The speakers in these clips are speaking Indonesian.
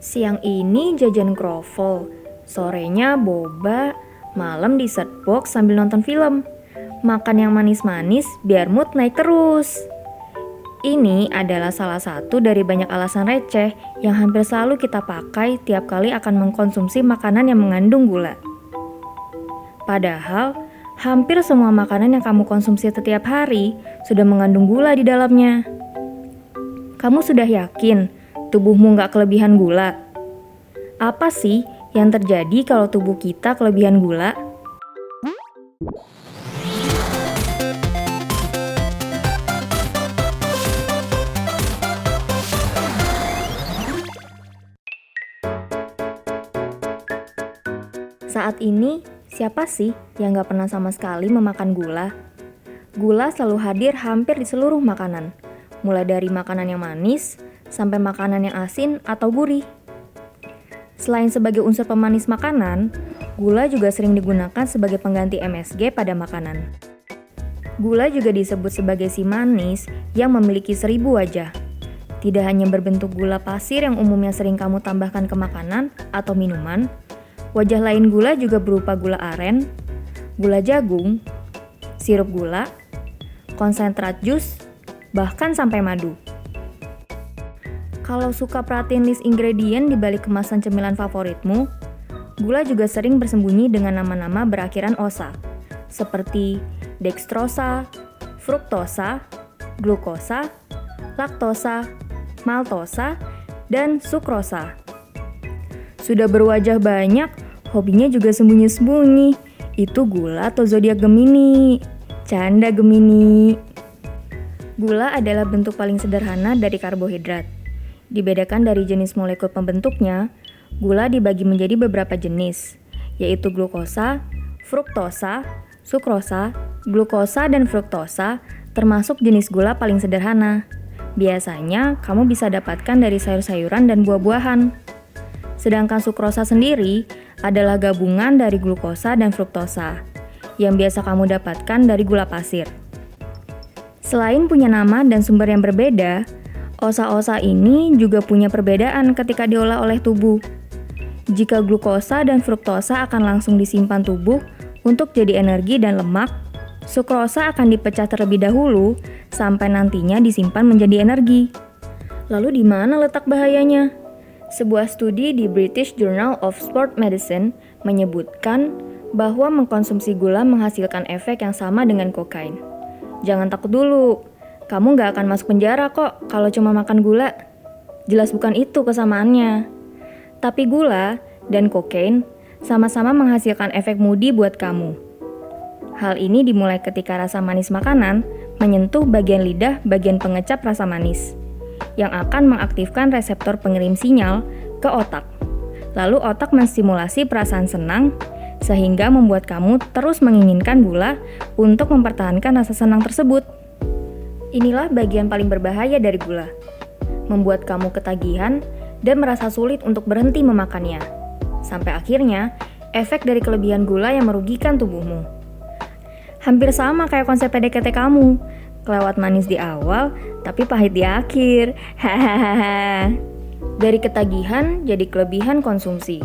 Siang ini jajan kroffel, sorenya boba, malam dessert box sambil nonton film. Makan yang manis-manis biar mood naik terus. Ini adalah salah satu dari banyak alasan receh yang hampir selalu kita pakai tiap kali akan mengkonsumsi makanan yang mengandung gula. Padahal, hampir semua makanan yang kamu konsumsi setiap hari sudah mengandung gula di dalamnya. Kamu sudah yakin tubuhmu nggak kelebihan gula? Apa sih yang terjadi kalau tubuh kita kelebihan gula? Saat ini, siapa sih yang gak pernah sama sekali memakan gula? Gula selalu hadir hampir di seluruh makanan, mulai dari makanan yang manis, sampai makanan yang asin atau gurih. Selain sebagai unsur pemanis makanan, gula juga sering digunakan sebagai pengganti MSG pada makanan. Gula juga disebut sebagai si manis yang memiliki 1000 wajah. Tidak hanya berbentuk gula pasir yang umumnya sering kamu tambahkan ke makanan atau minuman, wajah lain gula juga berupa gula aren, gula jagung, sirup gula, konsentrat jus, bahkan sampai madu. Kalau suka perhatiin list ingredient di balik kemasan cemilan favoritmu, gula juga sering bersembunyi dengan nama-nama berakhiran osa, seperti dextrosa, fruktosa, glukosa, laktosa, maltosa, dan sukrosa. Sudah berwajah banyak, hobinya juga sembunyi-sembunyi. Itu gula atau zodiak Gemini. Canda Gemini. Gula adalah bentuk paling sederhana dari karbohidrat. Dibedakan dari jenis molekul pembentuknya, gula dibagi menjadi beberapa jenis, yaitu glukosa, fruktosa, sukrosa, glukosa, dan fruktosa, termasuk jenis gula paling sederhana. Biasanya, kamu bisa dapatkan dari sayur-sayuran dan buah-buahan. Sedangkan sukrosa sendiri adalah gabungan dari glukosa dan fruktosa, yang biasa kamu dapatkan dari gula pasir. Selain punya nama dan sumber yang berbeda, osa-osa ini juga punya perbedaan ketika diolah oleh tubuh. Jika glukosa dan fruktosa akan langsung disimpan tubuh untuk jadi energi dan lemak, sukrosa akan dipecah terlebih dahulu sampai nantinya disimpan menjadi energi. Lalu di mana letak bahayanya? Sebuah studi di British Journal of Sport Medicine menyebutkan bahwa mengkonsumsi gula menghasilkan efek yang sama dengan kokain. Jangan takut dulu, kamu nggak akan masuk penjara kok kalau cuma makan gula. Jelas bukan itu kesamaannya. Tapi gula dan kokain sama-sama menghasilkan efek moody buat kamu. Hal ini dimulai ketika rasa manis makanan menyentuh bagian lidah bagian pengecap rasa manis, yang akan mengaktifkan reseptor pengirim sinyal ke otak. Lalu otak menstimulasi perasaan senang, sehingga membuat kamu terus menginginkan gula untuk mempertahankan rasa senang tersebut. Inilah bagian paling berbahaya dari gula, membuat kamu ketagihan dan merasa sulit untuk berhenti memakannya. Sampai akhirnya, efek dari kelebihan gula yang merugikan tubuhmu. Hampir sama kayak konsep PDKT kamu, kelewat manis di awal, tapi pahit di akhir. Hahaha. Dari ketagihan jadi kelebihan konsumsi.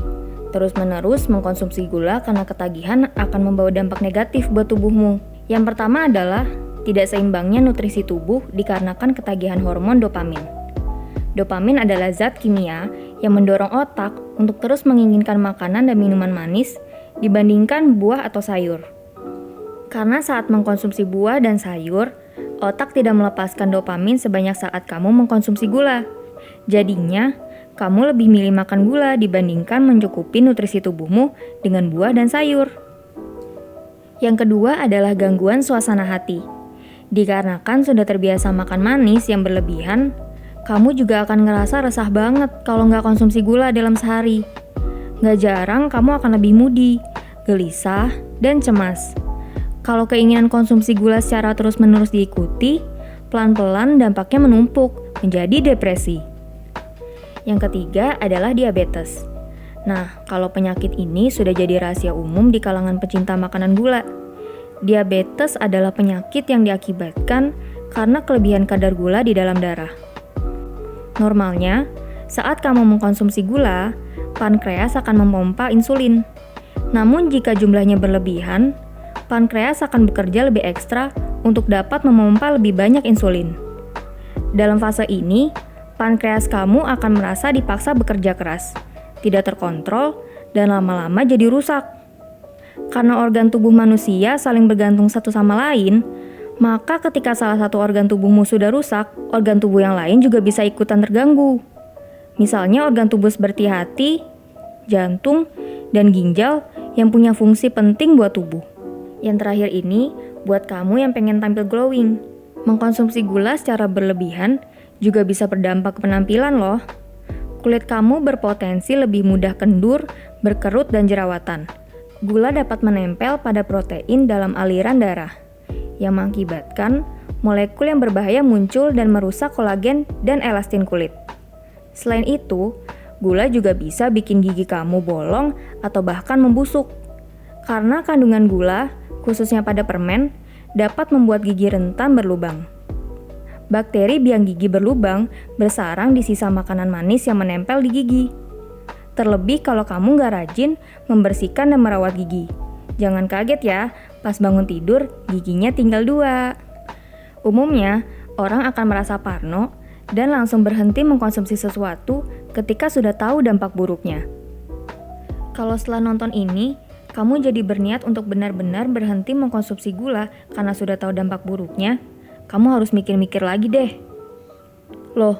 Terus-menerus mengkonsumsi gula karena ketagihan akan membawa dampak negatif buat tubuhmu. Yang pertama adalah tidak seimbangnya nutrisi tubuh dikarenakan ketagihan hormon dopamin. Dopamin adalah zat kimia yang mendorong otak untuk terus menginginkan makanan dan minuman manis dibandingkan buah atau sayur. Karena saat mengkonsumsi buah dan sayur, otak tidak melepaskan dopamin sebanyak saat kamu mengkonsumsi gula. Jadinya, kamu lebih milih makan gula dibandingkan mencukupi nutrisi tubuhmu dengan buah dan sayur. Yang kedua adalah gangguan suasana hati. Dikarenakan sudah terbiasa makan manis yang berlebihan, kamu juga akan ngerasa resah banget kalau nggak konsumsi gula dalam sehari. Nggak jarang kamu akan lebih moody, gelisah, dan cemas. Kalau keinginan konsumsi gula secara terus-menerus diikuti, pelan-pelan dampaknya menumpuk menjadi depresi. Yang ketiga adalah diabetes. Nah, kalau penyakit ini sudah jadi rahasia umum di kalangan pecinta makanan gula. Diabetes adalah penyakit yang diakibatkan karena kelebihan kadar gula di dalam darah. Normalnya, Saat kamu mengkonsumsi gula, pankreas akan memompa insulin. Namun jika jumlahnya berlebihan, pankreas akan bekerja lebih ekstra untuk dapat memompa lebih banyak insulin. Dalam fase ini, pankreas kamu akan merasa dipaksa bekerja keras, tidak terkontrol, dan lama-lama jadi rusak. Karena organ tubuh manusia saling bergantung satu sama lain, maka ketika salah satu organ tubuhmu sudah rusak, organ tubuh yang lain juga bisa ikutan terganggu. Misalnya organ tubuh seperti hati, jantung, dan ginjal yang punya fungsi penting buat tubuh. Yang terakhir ini, buat kamu yang pengen tampil glowing, mengkonsumsi gula secara berlebihan juga bisa berdampak ke penampilan loh. Kulit kamu berpotensi lebih mudah kendur, berkerut, dan jerawatan. Gula dapat menempel pada protein dalam aliran darah, yang mengakibatkan molekul yang berbahaya muncul dan merusak kolagen dan elastin kulit. Selain itu, gula juga bisa bikin gigi kamu bolong atau bahkan membusuk. Karena kandungan gula, khususnya pada permen, dapat membuat gigi rentan berlubang. Bakteri biang gigi berlubang bersarang di sisa makanan manis yang menempel di gigi. Terlebih kalau kamu nggak rajin membersihkan dan merawat gigi. Jangan kaget ya, pas bangun tidur, giginya tinggal 2. Umumnya, orang akan merasa parno dan langsung berhenti mengkonsumsi sesuatu ketika sudah tahu dampak buruknya. Kalau setelah nonton ini, kamu jadi berniat untuk benar-benar berhenti mengkonsumsi gula karena sudah tahu dampak buruknya, kamu harus mikir-mikir lagi deh. Loh,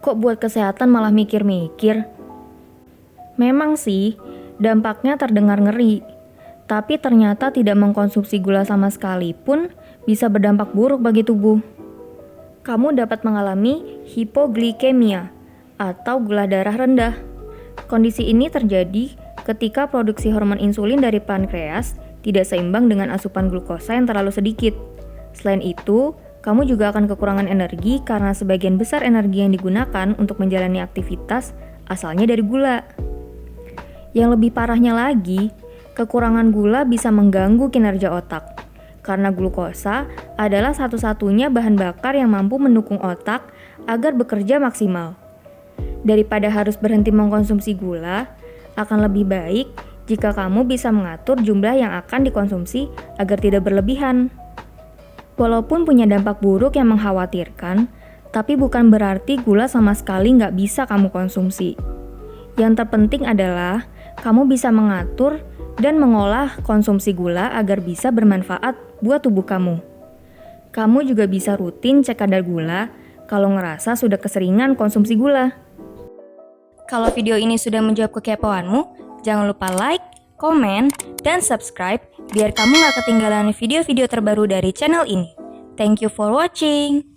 kok buat kesehatan malah mikir-mikir? Memang sih, dampaknya terdengar ngeri. Tapi ternyata tidak mengkonsumsi gula sama sekali pun bisa berdampak buruk bagi tubuh. Kamu dapat mengalami hipoglikemia atau gula darah rendah. Kondisi ini terjadi ketika produksi hormon insulin dari pankreas tidak seimbang dengan asupan glukosa yang terlalu sedikit. Selain itu, kamu juga akan kekurangan energi karena sebagian besar energi yang digunakan untuk menjalani aktivitas asalnya dari gula. Yang lebih parahnya lagi, kekurangan gula bisa mengganggu kinerja otak. Karena glukosa adalah satu-satunya bahan bakar yang mampu mendukung otak agar bekerja maksimal. Daripada harus berhenti mengkonsumsi gula, akan lebih baik jika kamu bisa mengatur jumlah yang akan dikonsumsi agar tidak berlebihan. Walaupun punya dampak buruk yang mengkhawatirkan, tapi bukan berarti gula sama sekali nggak bisa kamu konsumsi. Yang terpenting adalah kamu bisa mengatur dan mengolah konsumsi gula agar bisa bermanfaat buat tubuh kamu. Kamu juga bisa rutin cek kadar gula kalau ngerasa sudah keseringan konsumsi gula. Kalau video ini sudah menjawab kekepoanmu, jangan lupa like, komen, dan subscribe biar kamu gak ketinggalan video-video terbaru dari channel ini. Thank you for watching!